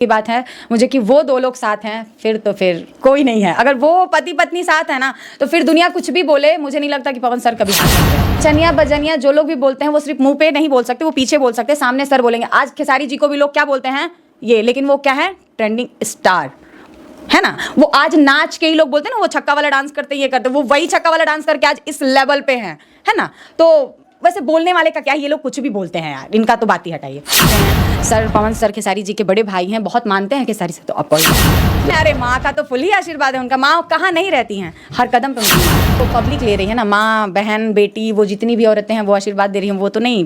की बात है मुझे कि वो दो लोग साथ हैं फिर कोई नहीं है। अगर वो पति पत्नी साथ है ना तो फिर दुनिया कुछ भी बोले, मुझे नहीं लगता कि पवन सर कभी हार सकते हैं। चनिया बजनिया जो लोग भी बोलते हैं वो सिर्फ मुंह पे नहीं बोल सकते, वो पीछे बोल सकते हैं, सामने सर बोलेंगे। आज खेसारी जी को भी लोग क्या बोलते हैं ये, लेकिन वो क्या है, ट्रेंडिंग स्टार है ना। वो आज नाच के ही लोग बोलते हैं ना, वो छक्का वाला डांस करते ये करते, वो वही छक्का वाला डांस करके आज इस लेवल पे है ना। तो वैसे बोलने वाले का क्या, ये लोग कुछ भी बोलते हैं यार, इनका तो बात ही हटाइए। सर पवन सर खेसारी जी के बड़े भाई हैं, बहुत मानते हैं खेसारी से, तो अरे माँ का तो फुल ही आशीर्वाद है उनका। माँ कहाँ नहीं रहती हैं, हर कदम पे उनकी तो पब्लिक ले रही है ना। माँ बहन बेटी वो जितनी भी औरतें हैं वो आशीर्वाद दे रही हैं, वो तो नहीं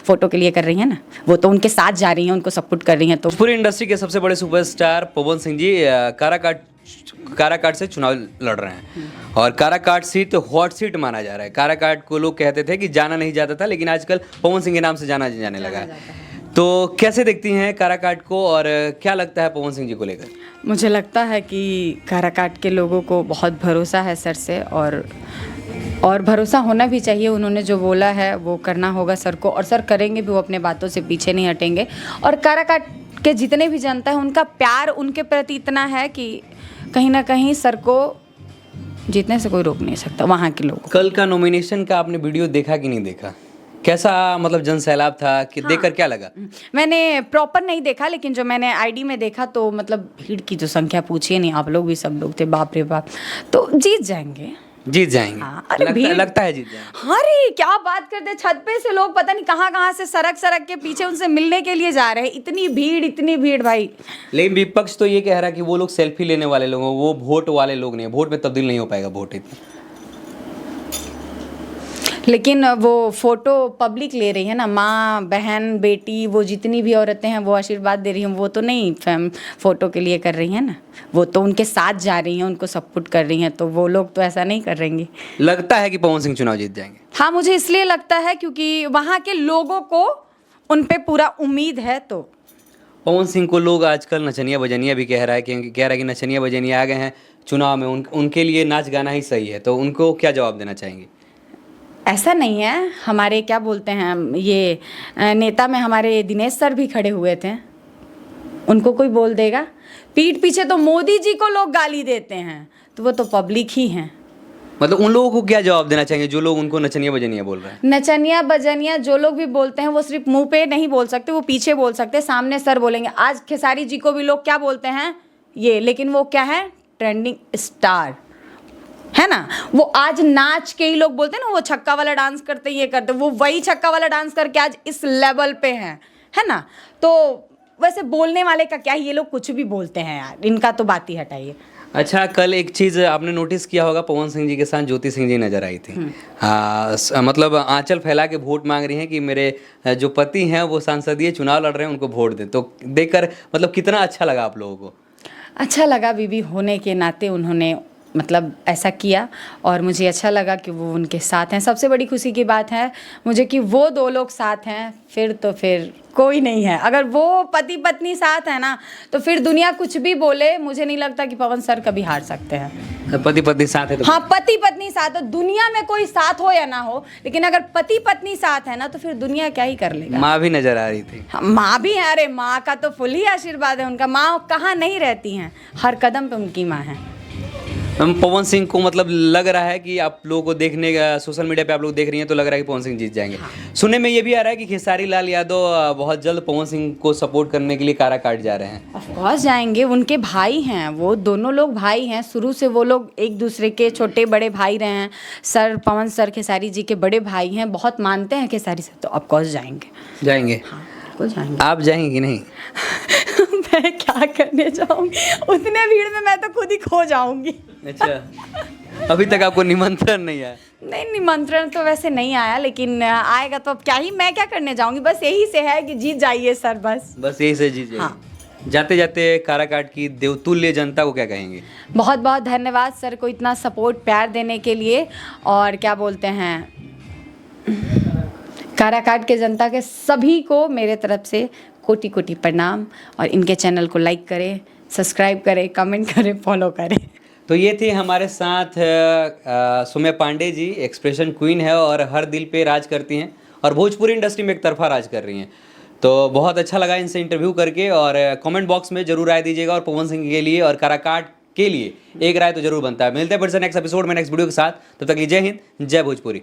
फोटो के लिए कर रही है ना, वो तो उनके साथ जा रही हैं, उनको सपोर्ट कर रही हैं। तो पूरी इंडस्ट्री के सबसे बड़े सुपरस्टार पवन सिंह जी काराकाट से चुनाव लड़ रहे हैं और काराकाट सीट हॉट सीट माना जा रहा है। काराकाट को लोग कहते थे कि जाना नहीं जाता था, लेकिन आजकल पवन सिंह के नाम से जाना जाने लगा है। तो कैसे देखती हैं काराकाट को और क्या लगता है पवन सिंह जी को लेकर? मुझे लगता है कि काराकाट के लोगों को बहुत भरोसा है सर से, और भरोसा होना भी चाहिए। उन्होंने जो बोला है वो करना होगा सर को, और सर करेंगे भी, वो अपने बातों से पीछे नहीं हटेंगे। और काराकाट के जितने भी जनता है उनका प्यार उनके प्रति इतना है कि कहीं ना कहीं सर को जीतने से कोई रोक नहीं सकता वहाँ के लोग। कल का नॉमिनेशन का आपने वीडियो देखा कि नहीं देखा? कैसा मतलब जन सैलाब था कि हाँ। देखकर क्या लगा? मैंने प्रॉपर नहीं देखा, लेकिन जो मैंने आईडी में देखा तो मतलब भीड़ की जो संख्या पूछिए नहीं, आप लोग भी सब लोग थे, बाप रे बाप। तो जीत जाएंगे। हाँ, अरे लगता है जीत जाएंगे। अरे क्या बात करते, छत पे से लोग पता नहीं कहाँ से सरक के पीछे उनसे मिलने के लिए जा रहे हैं। इतनी भीड़ भाई। लेकिन विपक्ष तो ये कह रहा है कि वो लोग सेल्फी लेने वाले लोग हैं, वो वोट वाले लोग नहीं, वोट में तब्दील नहीं हो पाएगा वोट इतना। लेकिन वो फोटो पब्लिक ले रही है ना, माँ बहन बेटी वो जितनी भी औरतें हैं वो आशीर्वाद दे रही हैं, वो तो नहीं फोटो के लिए कर रही हैं ना, वो तो उनके साथ जा रही हैं, उनको सपोर्ट कर रही हैं। तो वो लोग तो ऐसा नहीं कर रहेंगे। लगता है कि पवन सिंह चुनाव जीत जाएंगे? हाँ, मुझे इसलिए लगता है क्योंकि वहाँ के लोगों को उन पे पूरा उम्मीद है। तो पवन सिंह को लोग आजकल नचनिया बजनिया भी कह रहा है, क्योंकि कह रहा है कि नचनिया बजनिया आ गए हैं चुनाव में, उनके लिए नाच गाना ही सही है। तो उनको क्या जवाब देना चाहेंगे? ऐसा नहीं है, हमारे क्या बोलते हैं ये नेता में हमारे दिनेश सर भी खड़े हुए थे, उनको कोई बोल देगा? पीठ पीछे तो मोदी जी को लोग गाली देते हैं, तो वो तो पब्लिक ही हैं। मतलब उन लोगों को क्या जवाब देना चाहेंगे जो लोग उनको नचनिया बजनिया बोल रहे हैं? नचनिया बजनिया जो लोग भी बोलते हैं वो सिर्फ मुंह पे नहीं बोल सकते, वो पीछे बोल सकते हैं, सामने सर बोलेंगे। आज खेसारी जी को भी लोग क्या बोलते हैं ये, लेकिन वो क्या है, ट्रेंडिंग स्टार है ना। वो आज नाच के ही लोग बोलते हैं ना, वो छक्का वाला डांस करते ये करते, वो वही छक्का वाला डांस करके आज इस लेवल पे है ना। तो वैसे बोलने वाले का क्या, ये लोग कुछ भी बोलते हैं यार, इनका तो बात ही हटाइए। अच्छा, कल एक चीज़ आपने नोटिस किया होगा, पवन सिंह जी के साथ ज्योति सिंह जी नजर आई थी। मतलब आंचल फैला के वोट मांग रही हैं कि मेरे जो पति हैं वो संसदीय चुनाव लड़ रहे हैं, उनको वोट दे। तो देखकर मतलब कितना अच्छा लगा आप लोगों को? अच्छा लगा, बीबी होने के नाते उन्होंने मतलब ऐसा किया, और मुझे अच्छा लगा कि वो उनके साथ हैं। सबसे बड़ी खुशी की बात है मुझे कि वो दो लोग साथ हैं, फिर कोई नहीं है। अगर वो पति पत्नी साथ है ना तो फिर दुनिया कुछ भी बोले, मुझे नहीं लगता कि पवन सर कभी हार सकते हैं। पति पत्नी साथ है तो? हाँ, पति पत्नी साथ हो, दुनिया में कोई साथ हो या ना हो, लेकिन अगर पति पत्नी साथ है ना तो फिर दुनिया क्या ही कर लेगा। माँ भी नजर आ रही थी। हाँ, माँ भी है, अरे माँ का तो फुल ही आशीर्वाद है उनका। माँ कहाँ नहीं रहती हैं, हर कदम पे उनकी माँ है। पवन सिंह को मतलब लग रहा है कि आप लोगों को देखने का सोशल मीडिया पे आप लोग देख रही हैं तो लग रहा है कि पवन सिंह जीत जाएंगे। हाँ। सुनने में ये भी आ रहा है कि खेसारी लाल यादव बहुत जल्द पवन सिंह को सपोर्ट करने के लिए काराकाट जा रहे हैं। ऑफ कोर्स जाएंगे, उनके भाई हैं, वो दोनों लोग भाई हैं, शुरू से वो लोग एक दूसरे के छोटे बड़े भाई रहे हैं। सर पवन सर खेसारी जी के बड़े भाई हैं, बहुत मानते हैं खेसारी से, तो ऑफ कोर्स जाएंगे। हाँ, बिल्कुल जाएंगे। आप जाएंगे कि नहीं? मैं क्या करने जाऊंगी उतने भीड़ में, मैं तो खुद ही खो जाऊंगी। अच्छा, अभी तक आपको निमंत्रण नहीं आया? नहीं, निमंत्रण तो वैसे नहीं आया, लेकिन आएगा तो अब क्या ही, मैं क्या करने जाऊंगी, बस यही से है कि जीत जाइए सर, बस यही से जीत जाइए। हाँ। जाते जाते काराकाट की देवतुल्य जनता को क्या कहेंगे? बहुत बहुत धन्यवाद सर को इतना सपोर्ट प्यार देने के लिए, और क्या बोलते हैं काराकाट के जनता के सभी को मेरे तरफ से कोटि कोटि प्रणाम, और इनके चैनल को लाइक करें, सब्सक्राइब करें, कमेंट करें, फॉलो करें। तो ये थे हमारे साथ सुम्या पांडे जी, एक्सप्रेशन क्वीन है और हर दिल पे राज करती हैं और भोजपुरी इंडस्ट्री में एक तरफा राज कर रही हैं। तो बहुत अच्छा लगा इनसे इंटरव्यू करके, और कमेंट बॉक्स में जरूर राय दीजिएगा, और पवन सिंह के लिए और काराकाट के लिए एक राय तो जरूर बनता है। मिलते हैं फिर से नेक्स्ट एपिसोड में नेक्स्ट वीडियो के साथ, तब तक के लिए जय हिंद, जय भोजपुरी।